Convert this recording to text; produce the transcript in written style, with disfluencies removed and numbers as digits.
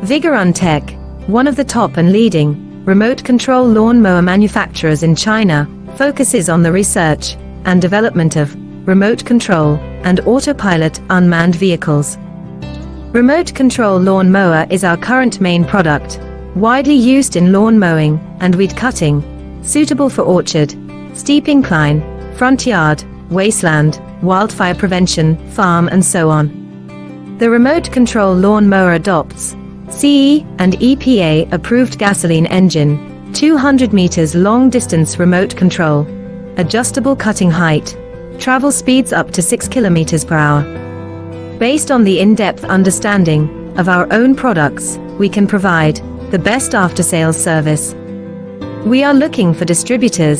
Vigorun Tech, one of the top and leading remote control lawn mower manufacturers in China, focuses on the research and development of remote control and autopilot unmanned vehicles. Remote control lawn mower is our current main product, widely used in lawn mowing and weed cutting, suitable for orchard, steep incline, front yard, wasteland, wildfire prevention, farm and so on. The remote control lawn mower adopts CE and EPA approved gasoline engine, 200 meters long distance remote control, adjustable cutting height, travel speeds up to 6 kilometers per hour. Based on the in-depth understanding of our own products, we can provide the best after-sales service. We are looking for distributors